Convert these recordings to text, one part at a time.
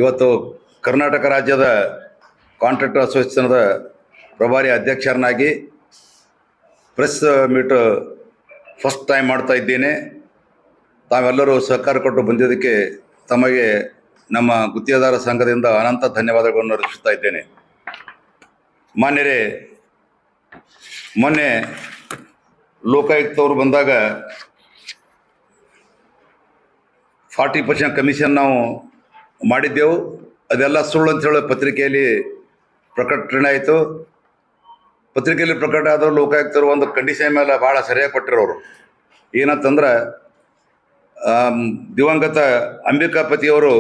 ಇವತ್ತು ಕರ್ನಾಟಕ ರಾಜ್ಯದ ಕಾಂಟ್ರಾಕ್ಟರ್ ಅಸೋಸಿಯೇಷನ್ದ ಪ್ರಭಾರಿ ಅಧ್ಯಕ್ಷರನ್ನಾಗಿ ಪ್ರೆಸ್ ಮೀಟ್ ಫಸ್ಟ್ ಟೈಮ್ ಮಾಡ್ತಾ ಇದ್ದೇನೆ. ತಾವೆಲ್ಲರೂ ಸಹಕಾರ ಕೊಟ್ಟು ಬಂದಿದ್ದಕ್ಕೆ ತಮಗೆ ನಮ್ಮ ಗುತ್ತಿಗೆದಾರ ಸಂಘದಿಂದ ಅನಂತ ಧನ್ಯವಾದಗಳನ್ನು ಅರ್ಪಿಸುತ್ತಾ ಇದ್ದೇನೆ. ಮಾನ್ಯರೇ, ಮೊನ್ನೆ ಲೋಕಾಯುಕ್ತವರು ಬಂದಾಗ 40% ಕಮಿಷನ್ ನಾವು ಮಾಡಿದ್ದೆವು. ಅದೆಲ್ಲ ಸುಳ್ಳು ಅಂತ ಹೇಳೋ ಪತ್ರಿಕೆಯಲ್ಲಿ ಪ್ರಕಟಣೆ ಆಯಿತು. ಪತ್ರಿಕೆಯಲ್ಲಿ ಪ್ರಕಟ ಆದರೂ ಲೋಕಾಯುಕ್ತರು ಒಂದು ಕಂಡೀಷನ್ ಮೇಲೆ ಭಾಳ ಸರಿಯಾಗಿ ಕೊಟ್ಟಿರೋರು. ಏನಂತಂದ್ರೆ, ದಿವಂಗತ ಅಂಬಿಕಾಪತಿಯವರು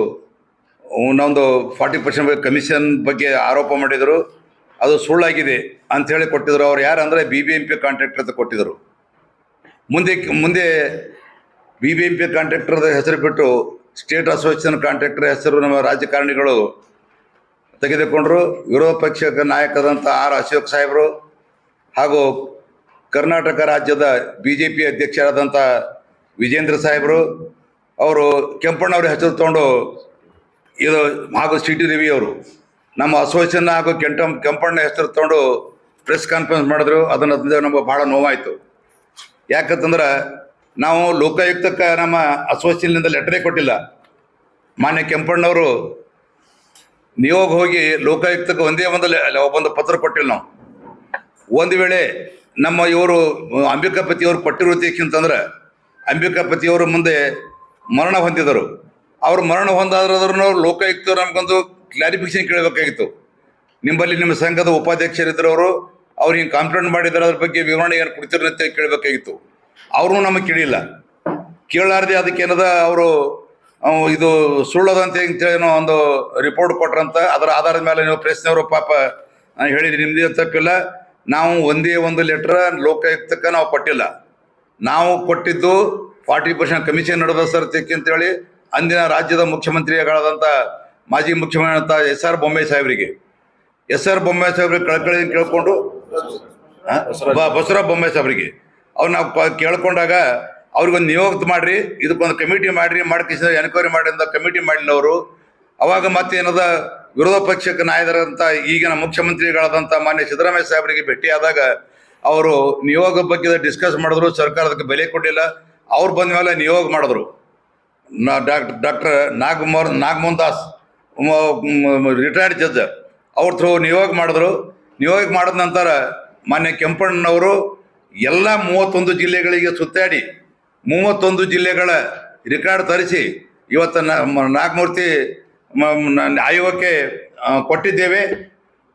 ನಮ್ಮದು 40% ಕಮಿಷನ್ ಬಗ್ಗೆ ಆರೋಪ ಮಾಡಿದರು. ಅದು ಸುಳ್ಳಾಗಿದೆ ಅಂಥೇಳಿ ಕೊಟ್ಟಿದ್ರು. ಅವ್ರು ಯಾರಂದರೆ BBMP ಕಾಂಟ್ರಾಕ್ಟರ್ ಅಂತ ಕೊಟ್ಟಿದ್ದರು. ಮುಂದೆ BBMP ಕಾಂಟ್ರಾಕ್ಟರ್ದ ಹೆಸರು ಬಿಟ್ಟು ಸ್ಟೇಟ್ ಅಸೋಸಿಯೇಷನ್ ಕಾಂಟ್ರಾಕ್ಟರ್ ಹೆಸರು ನಮ್ಮ ರಾಜಕಾರಣಿಗಳು ತೆಗೆದುಕೊಂಡರು. ವಿರೋಧ ಪಕ್ಷದ ನಾಯಕರಾದಂಥ ಅಶೋಕ್ ಸಾಹೇಬರು ಹಾಗೂ ಕರ್ನಾಟಕ ರಾಜ್ಯದ BJP ಅಧ್ಯಕ್ಷರಾದಂಥ ವಿಜೇಂದ್ರ ಸಾಹೇಬರು ಅವರು ಕೆಂಪಣ್ಣವ್ರ ಹೆಸರು ತೊಗೊಂಡು ಇದು ಹಾಗೂ CT ರವಿ ಅವರು ನಮ್ಮ ಅಸೋಸಿಯೇಷನ್ ಹಾಗೂ ಕೆಂಪಣ್ಣ ಹೆಸರು ತೊಗೊಂಡು ಪ್ರೆಸ್ ಕಾನ್ಫರೆನ್ಸ್ ಮಾಡಿದ್ರು. ಅದನ್ನು ನಮಗೆ ಭಾಳ ನೋವಾಯಿತು. ಯಾಕಂತಂದ್ರೆ ನಾವು ಲೋಕಾಯುಕ್ತಕ್ಕೆ ನಮ್ಮ ಅಸೋಸಿಯೇಷನ್ನಿಂದ ಲೆಟರೇ ಕೊಟ್ಟಿಲ್ಲ. ಮಾನ್ಯ ಕೆಂಪಣ್ಣವರು ನಿಯೋಗ ಹೋಗಿ ಲೋಕಾಯುಕ್ತಕ್ಕೆ ಒಂದು ಪತ್ರ ಕೊಟ್ಟಿಲ್ಲ ನಾವು. ಒಂದು ವೇಳೆ ನಮ್ಮ ಇವರು ಅಂಬಿಕಾಪತಿಯವರು ಕೊಟ್ಟಿರೋದಕ್ಕಿಂತಂದ್ರೆ ಅಂಬಿಕಾಪತಿಯವರು ಮುಂದೆ ಮರಣ ಹೊಂದಿದರು. ಅವರು ಮರಣ ಹೊಂದಾದ್ರೂ ಲೋಕಾಯುಕ್ತರು ನಮಗೊಂದು ಕ್ಲಾರಿಫಿಕೇಶನ್ ಕೇಳಬೇಕಾಗಿತ್ತು. ನಿಮ್ಮ ಸಂಘದ ಉಪಾಧ್ಯಕ್ಷರಿದ್ದರು, ಅವ್ರು ಹಿಂಗೆ ಕಂಪ್ಲೇಂಟ್ ಮಾಡಿದ್ದಾರೆ, ಅದ್ರ ಬಗ್ಗೆ ವಿವರಣೆ ಏನು ಕೊಡ್ತೀರಿ ಅಂತ ಕೇಳಬೇಕಾಗಿತ್ತು. ಅವರು ನಮಗೆ ಕೇಳಿಲ್ಲ. ಕೇಳಲಾರ್ದೆ ಅದಕ್ಕೇನದ ಅವರು ಇದು ಸುಳ್ಳದಂತೆ ಅಂತೇಳಿ ಒಂದು ರಿಪೋರ್ಟ್ ಕೊಟ್ರಂತ. ಅದರ ಆಧಾರದ ಮೇಲೆ ನೀವು ಪ್ರೆಸ್ನವರು ಪಾಪ ಹೇಳಿದ್ರಿ, ನಿಮ್ಮದೇ ತಪ್ಪಿಲ್ಲ. ನಾವು ಒಂದೇ ಒಂದು ಲೆಟ್ರ್ ಲೋಕಾಯುಕ್ತಕ್ಕೆ ನಾವು ಕೊಟ್ಟಿಲ್ಲ. ನಾವು ಕೊಟ್ಟಿದ್ದು 40% ಕಮಿಷನ್ ನಡೆದ ಸರ್ತಿಕ್ಕೆ ಅಂತೇಳಿ ಅಂದಿನ ರಾಜ್ಯದ ಮುಖ್ಯಮಂತ್ರಿಗಳಾದಂಥ ಮಾಜಿ ಮುಖ್ಯಮಂತ್ರಿ SR ಬೊಮ್ಮಾಯಿ ಸಾಹೇಬರಿಗೆ ಕಳಕಳಿ ಕೇಳ್ಕೊಂಡು ಬಸವರಾಜ ಬೊಮ್ಮಾಯಿ ಸಾಹೇಬರಿಗೆ ಅವ್ರು ನಾವು ಕೇಳ್ಕೊಂಡಾಗ ಅವ್ರಿಗೊಂದು ನಿಯೋಗ ಮಾಡಿರಿ, ಇದಕ್ಕೊಂದು ಕಮಿಟಿ ಮಾಡಿರಿ, ಮಾಡ್ಕಿಸಿದ ಎನ್ಕ್ವೈರಿ ಮಾಡಿ ಅಂತ ಕಮಿಟಿ ಮಾಡಿಲ್ಲ ಅವರು. ಅವಾಗ ಮತ್ತೇನದ ವಿರೋಧ ಪಕ್ಷಕ್ಕೆ ನಾಯಕರಂಥ ಈಗಿನ ಮುಖ್ಯಮಂತ್ರಿಗಳಾದಂಥ ಮಾನ್ಯ ಸಿದ್ದರಾಮಯ್ಯ ಸಾಹೇಬರಿಗೆ ಭೇಟಿಯಾದಾಗ ಅವರು ನಿಯೋಗ ಬಗ್ಗೆ ಡಿಸ್ಕಸ್ ಮಾಡಿದ್ರು. ಸರ್ಕಾರದಕ್ಕೆ ಬೆಲೆ ಕೊಡಲಿಲ್ಲ. ಅವ್ರು ಬಂದ ಮೇಲೆ ನಿಯೋಗ ಮಾಡಿದ್ರು. Doctor Nagamohan Das retired judge ಅವ್ರ ಥ್ರೂ ನಿಯೋಗ ಮಾಡಿದ್ರು. ನಿಯೋಗ ಮಾಡಿದ ನಂತರ ಮಾನ್ಯ ಕೆಂಪಣ್ಣನವರು ಎಲ್ಲ 31 ಜಿಲ್ಲೆಗಳಿಗೆ ಸುತ್ತಾಡಿ 31 ಜಿಲ್ಲೆಗಳ ರೆಕಾರ್ಡ್ ತರಿಸಿ ಇವತ್ತು ನಾಗಮೂರ್ತಿ ಆಯೋಗಕ್ಕೆ ಕೊಟ್ಟಿದ್ದೇವೆ.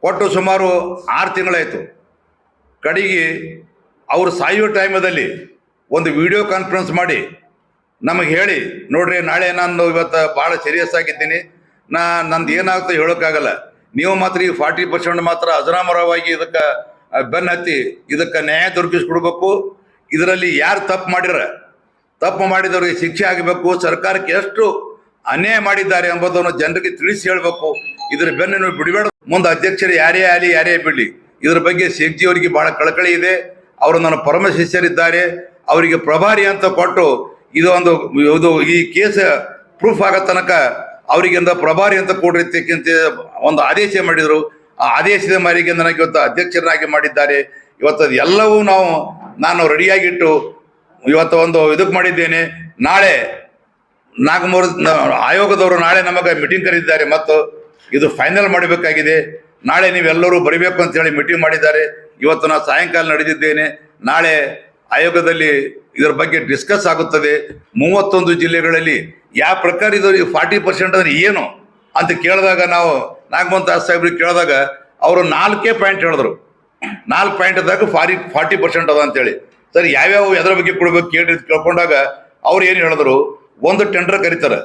ಕೊಟ್ಟು ಸುಮಾರು 6 ತಿಂಗಳಾಯಿತು. ಕಡೆಗೆ ಅವರು ಸಾಯೋ ಟೈಮದಲ್ಲಿ ಒಂದು ವಿಡಿಯೋ ಕಾನ್ಫರೆನ್ಸ್ ಮಾಡಿ ನಮಗೆ ಹೇಳಿ, ನೋಡ್ರಿ ನಾಳೆ ನಾನು ಇವತ್ತು ಭಾಳ ಸೀರಿಯಸ್ ಆಗಿದ್ದೀನಿ, ನಂದು ಏನಾಗುತ್ತೆ ಹೇಳೋಕ್ಕಾಗಲ್ಲ, ನೀವು ಮಾತ್ರ ಈ 40% ಮಾತ್ರ ಅಜರಾಮರವಾಗಿ ಇದಕ್ಕೆ ಬೆನ್ನು ಹತ್ತಿ ಇದಕ್ಕೆ ನ್ಯಾಯ ದೊರಕಿಸ್ಕೊಡ್ಬೇಕು. ಇದರಲ್ಲಿ ಯಾರು ತಪ್ಪು ಮಾಡಿದವ್ರಿಗೆ ಶಿಕ್ಷೆ ಆಗಬೇಕು. ಸರ್ಕಾರಕ್ಕೆ ಎಷ್ಟು ಅನ್ಯಾಯ ಮಾಡಿದ್ದಾರೆ ಎಂಬುದನ್ನು ಜನರಿಗೆ ತಿಳಿಸಿ ಹೇಳಬೇಕು. ಇದರ ಬೆನ್ನು ಬಿಡಬೇಡ. ಮುಂದೆ ಅಧ್ಯಕ್ಷರು ಯಾರೇ ಆಗಲಿ ಯಾರೇ ಬಿಡಲಿ, ಇದರ ಬಗ್ಗೆ ಶೇಖ್ಜಿ ಅವರಿಗೆ ಭಾಳ ಕಳಕಳಿ ಇದೆ. ಅವರು ನನ್ನ ಪರಮ ಶಿಷ್ಯರಿದ್ದಾರೆ. ಅವರಿಗೆ ಪ್ರಭಾರಿ ಅಂತ ಕೊಟ್ಟು ಇದು ಈ ಕೇಸ್ ಪ್ರೂಫ್ ಆಗೋ ತನಕ ಅವರಿಗಿಂದ ಪ್ರಭಾರಿ ಅಂತ ಕೊಡಿರ್ತಕ್ಕಂಥ ಒಂದು ಆದೇಶ ಮಾಡಿದರು. ಆ ಆದೇಶದ ಮೇರೆಗೆ ನನಗೆ ಇವತ್ತು ಅಧ್ಯಕ್ಷರನ್ನಾಗಿ ಮಾಡಿದ್ದಾರೆ. ಇವತ್ತು ಅದು ಎಲ್ಲವೂ ನಾನು ರೆಡಿಯಾಗಿಟ್ಟು ಇವತ್ತು ಇದಕ್ಕೆ ಮಾಡಿದ್ದೇನೆ. ನಾಳೆ ಆಯೋಗದವರು ನಾಳೆ ನಮಗೆ ಮೀಟಿಂಗ್ ಕರೆದಿದ್ದಾರೆ ಮತ್ತು ಇದು ಫೈನಲ್ ಮಾಡಬೇಕಾಗಿದೆ. ನಾಳೆ ನೀವೆಲ್ಲರೂ ಬರಬೇಕು ಅಂತೇಳಿ ಮೀಟಿಂಗ್ ಮಾಡಿದ್ದಾರೆ. ಇವತ್ತು ನಾನು ಸಾಯಂಕಾಲ ನಡೆದಿದ್ದೇನೆ. ನಾಳೆ ಆಯೋಗದಲ್ಲಿ ಇದರ ಬಗ್ಗೆ ಡಿಸ್ಕಸ್ ಆಗುತ್ತದೆ. 31 ಜಿಲ್ಲೆಗಳಲ್ಲಿ ಯಾವ ಪ್ರಕಾರ ಇದು 40% ಅಂದರೆ ಏನು ಅಂತ ಕೇಳಿದಾಗ ನಾವು ನಾಗಮೋಹನ್ ದಾಸ್ ಸಾಹೇಬ್ರಿಗೆ ಕೇಳಿದಾಗ ಅವರು 4 ಪಾಯಿಂಟ್ ಹೇಳಿದ್ರು. 4 ಪಾಯಿಂಟ್ದಾಗ 40% ಅದ ಅಂತೇಳಿ. ಸರಿ, ಯಾವ್ಯಾವ ಎದರ ಬಗ್ಗೆ ಕೊಡ್ಬೇಕು ಕೇಳ್ಕೊಂಡಾಗ ಅವ್ರು ಏನು ಹೇಳಿದ್ರು, ಒಂದು ಟೆಂಡರ್ ಕರೀತಾರೆ.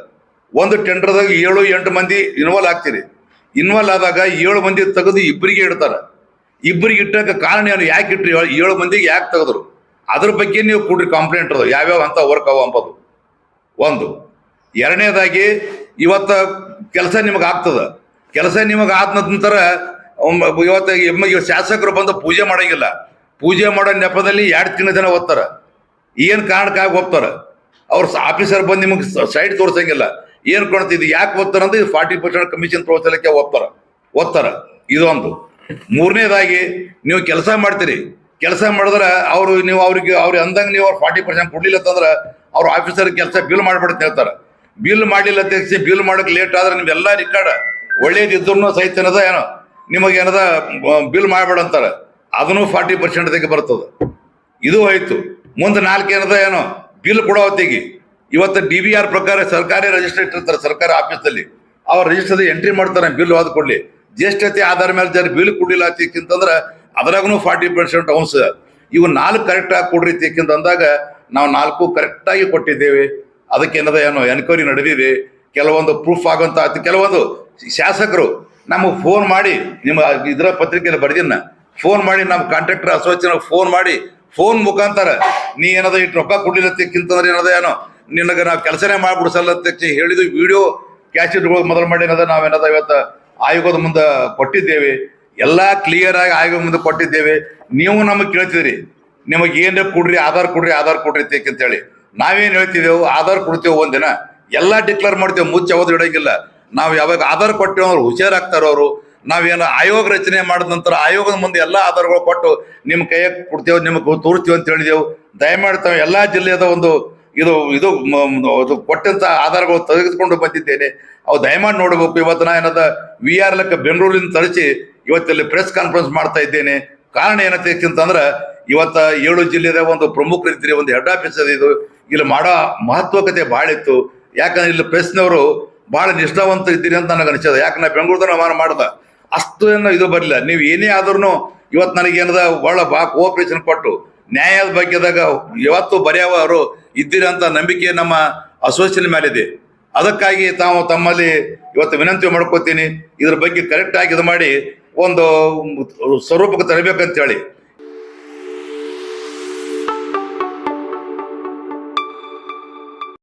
ಒಂದು ಟೆಂಡರ್ದಾಗ 7-8 ಮಂದಿ ಇನ್ವಾಲ್ವ್ ಆಗ್ತೀರಿ. ಇನ್ವಾಲ್ವ್ ಆದಾಗ 7 ಮಂದಿ ತೆಗೆದು ಇಬ್ಬರಿಗೆ ಇಡ್ತಾರೆ. ಇಬ್ಬರಿಗೆ ಇಟ್ಟಕ್ಕೆ ಕಾರಣ ಏನು, ಯಾಕೆ ಇಟ್ರಿ 7 ಮಂದಿಗೆ ಯಾಕೆ ತೆಗೆದ್ರು, ಅದ್ರ ಬಗ್ಗೆ ನೀವು ಕೊಡ್ರಿ ಕಂಪ್ಲೇಂಟ್ ಅದು ಯಾವ್ಯಾವ ಅಂತ ವರ್ಕ್ ಅವ ಅಂಬೋದು ಒಂದು. ಎರಡನೇದಾಗಿ ಇವತ್ತು ಕೆಲಸ ನಿಮಗೆ ಆಗ್ತದೆ. ಕೆಲಸ ನಿಮಗೆ ಆದ ನಂತರ ಇವತ್ತು ಶಾಸಕರು ಬಂದು ಪೂಜೆ ಮಾಡೋಂಗಿಲ್ಲ. ಪೂಜೆ ಮಾಡೋ ನೆಪದಲ್ಲಿ 2 ತಿಂಗಳ ಜನ ಓದ್ತಾರೆ. ಏನು ಕಾರಣಕ್ಕಾಗಿ ಹೋಗ್ತಾರೆ. ಅವ್ರು ಆಫೀಸರ್ ಬಂದು ನಿಮಗೆ ಸೈಡ್ ತೋರಿಸಂಗಿಲ್ಲ. ಏನ್ ಕೊಡ್ತಿದ್ವಿ ಯಾಕೆ ಓದ್ತಾರ ಅಂದ್ರೆ ಇದು 40% ಕಮಿಷನ್ ತಗೋಸಲಕ್ಕೆ ಓದ್ತಾರ ಇದೊಂದು. ಮೂರನೇದಾಗಿ ನೀವು ಕೆಲಸ ಮಾಡ್ತೀರಿ, ಕೆಲಸ ಮಾಡಿದ್ರೆ ನೀವು ಅವ್ರಿಗೆ ಅಂದಂಗೆ ನೀವು 40% ಕೊಡ್ಲಿಲ್ಲ ಅಂತಂದ್ರೆ ಅವ್ರ ಆಫೀಸರ್ ಕೆಲಸ ಬಿಲ್ ಮಾಡ್ಬಿಡುತ್ತೆ ಹೇಳ್ತಾರೆ. ಬಿಲ್ ಮಾಡಲಿಲ್ಲ ತೆಗಿಸಿ ಬಿಲ್ ಮಾಡೋಕೆ ಲೇಟ್ ಆದ್ರೆ ನಿಮ್ಗೆಲ್ಲ ರಿಕಾರ್ಡ್ ಒಳ್ಳೇದಿದ್ರು ಸಹಿತ ಏನೋ ನಿಮಗೆ ಏನದ ಬಿಲ್ ಮಾಡ್ಬೇಡ ಅಂತಾರೆ, ಅದನ್ನು 40% ತೆಗೆ ಬರ್ತದೆ. ಇದು ಹೋಯ್ತು. ಮುಂದೆ 4 ಏನೋ ಬಿಲ್ ಕೊಡೋ ಹೊತ್ತಿಗೆ ಇವತ್ತು DBR ಪ್ರಕಾರ ಸರ್ಕಾರಿ ರಿಜಿಸ್ಟರ್ ಇಟ್ಟಿರ್ತಾರೆ ಸರ್ಕಾರಿ ಆಫೀಸಲ್ಲಿ, ಅವ್ರ ರಿಜಿಸ್ಟರ್ ಎಂಟ್ರಿ ಮಾಡ್ತಾರೆ ಬಿಲ್ ಹೋದ್ ಕೊಡ್ಲಿ ಜ್ಯೇಷ್ಠತೆ ಆಧಾರ ಮೇಲೆ ಜರ ಬಿಲ್ ಕೊಡ್ಲಿಲ್ಲ ಅಂತಂದ್ರೆ ಅದ್ರಾಗೂ 40% ಅವನ್ಸ್. ಇವು 4 ಕರೆಕ್ಟಾಗಿ ಕೊಡ್ರಿ ತಿಕ್ಕಿಂತ ಅಂದಾಗ ನಾವು 4 ಕರೆಕ್ಟಾಗಿ ಕೊಟ್ಟಿದ್ದೇವೆ. ಅದಕ್ಕೆ ಏನೋ ಎನ್ಕ್ವೈರಿ ನಡೆದಿದೆ. ಕೆಲವೊಂದು ಪ್ರೂಫ್ ಆಗೋಂಥ ಕೆಲವೊಂದು ಶಾಸಕರು ನಮಗೆ ಫೋನ್ ಮಾಡಿ, ನಿಮ್ಮ ಇದರ ಪತ್ರಿಕೆಯಲ್ಲಿ ಬರ್ದಿನ ಫೋನ್ ಮಾಡಿ ನಮ್ಮ ಕಾಂಟ್ರಾಕ್ಟರ್ ಅಸೋಸಿಯೇಷನ್ ಫೋನ್ ಮಾಡಿ ಫೋನ್ ಮುಖಾಂತರ ನೀ ಏನದ ಇಟ್ಟು ರೊಕ್ಕ ಕೊಡ್ಲಿಲ್ಲ ತಿಕ್ಕಿಂತಂದ್ರೆ ನಿನಗೆ ನಾವು ಕೆಲಸನೇ ಮಾಡ್ಬಿಡ್ಸಲ್ಲ ಹೇಳಿದ್ದು ವಿಡಿಯೋ ಕ್ಯಾಸೆಟ್ಗಳು ಮೊದಲು ಮಾಡಿ ನಾವೇನದ ಇವತ್ತು ಆಯೋಗದ ಮುಂದೆ ಕೊಟ್ಟಿದ್ದೇವೆ. ಎಲ್ಲ ಕ್ಲಿಯರ್ ಆಗಿ ಆಯೋಗದ ಮುಂದೆ ಕೊಟ್ಟಿದ್ದೇವೆ. ನೀವು ನಮಗೆ ಕೇಳ್ತಿದ್ರಿ ನಿಮಗೆ ಏನ್ರ ಕೊಡ್ರಿ ಆಧಾರ್ ಕೊಡ್ರಿ ಅಂತೇಳಿ. ನಾವೇನು ಹೇಳ್ತಿದ್ದೆವು, ಆಧಾರ್ ಕೊಡ್ತೇವೆ ಒಂದಿನ ಎಲ್ಲ ಡಿಕ್ಲೇರ್ ಮಾಡ್ತೇವೆ, ಮುಚ್ಚ ಯಾವ್ದು ಇಡಂಗಿಲ್ಲ. ನಾವು ಯಾವಾಗ ಆಧಾರ್ ಕೊಟ್ಟೇವೆ ಅವ್ರು ಹುಷಾರಾಗ್ತಾರೋ ಅವರು. ನಾವೇನು ಆಯೋಗ ರಚನೆ ಮಾಡಿದ ನಂತರ ಆಯೋಗದ ಮುಂದೆ ಎಲ್ಲ ಆಧಾರಗಳು ಕೊಟ್ಟು ನಿಮ್ಮ ಕೈಯಾಗ ಕೊಡ್ತೇವೆ, ನಿಮಗೆ ತೋರಿಸ್ತೀವಿ ಅಂತ ಹೇಳಿದೆವು. ದಯಮಾಡಿ ತಾವು ಎಲ್ಲ ಜಿಲ್ಲೆಯದ ಒಂದು ಇದು ಕೊಟ್ಟಂತ ಆಧಾರಗಳು ತೆಗೆದುಕೊಂಡು ಬಂದಿದ್ದೇನೆ. ಅವು ದಯಮಾಡಿ ನೋಡಬೇಕು. ಇವತ್ತು ನಾ ಏನದ VR ಬೆಂಗಳೂರಿನ ತರಿಸಿ ಇವತ್ತಲ್ಲಿ ಪ್ರೆಸ್ ಕಾನ್ಫರೆನ್ಸ್ ಮಾಡ್ತಾ ಇದ್ದೇನೆ. ಕಾರಣ ಏನಂತಂದ್ರೆ ಇವತ್ತ 7 ಜಿಲ್ಲೆದ ಒಂದು ಪ್ರಮುಖರಿದ್ದೀರಿ, ಒಂದು ಹೆಡ್ ಆಫೀಸ್ ಇದು. ಇಲ್ಲಿ ಮಾಡೋ ಮಹತ್ವಕತೆ ಭಾಳ ಇತ್ತು. ಯಾಕಂದ್ರೆ ಇಲ್ಲಿ ಪ್ರೆಸ್ನವರು ಭಾಳ ನಿಷ್ಠಾವಂತ ಇದ್ದೀರಿ ಅಂತ ನನಗೆ ಅನಿಸ್ತದೆ. ಯಾಕೆ ನಾ ಬೆಂಗಳೂರದಾಗ ಮಾಡ್ದ ಅಷ್ಟು ಇದು ಬರಲಿಲ್ಲ. ನೀವು ಏನೇ ಆದ್ರೂ ಇವತ್ತು ನನಗೇನದ ಒಳ್ಳೆ ಕೋಆಪರೇಷನ್ ಕೊಟ್ಟು ನ್ಯಾಯದ ಬಗ್ಗೆದಾಗ ಯಾವತ್ತು ಬರೆಯವ ಅವರು ಇದ್ದೀರಿ ಅಂತ ನಂಬಿಕೆ ನಮ್ಮ ಅಸೋಸಿಯೇಷನ್ ಮೇಲಿದೆ. ಅದಕ್ಕಾಗಿ ತಾವು ತಮ್ಮಲ್ಲಿ ಇವತ್ತು ವಿನಂತಿ ಮಾಡ್ಕೋತೀನಿ, ಇದ್ರ ಬಗ್ಗೆ ಕರೆಕ್ಟ್ ಆಗಿ ಇದು ಮಾಡಿ ಒಂದು ಸ್ವರೂಪಕ್ಕೆ ತರಬೇಕಂತ ಹೇಳಿ.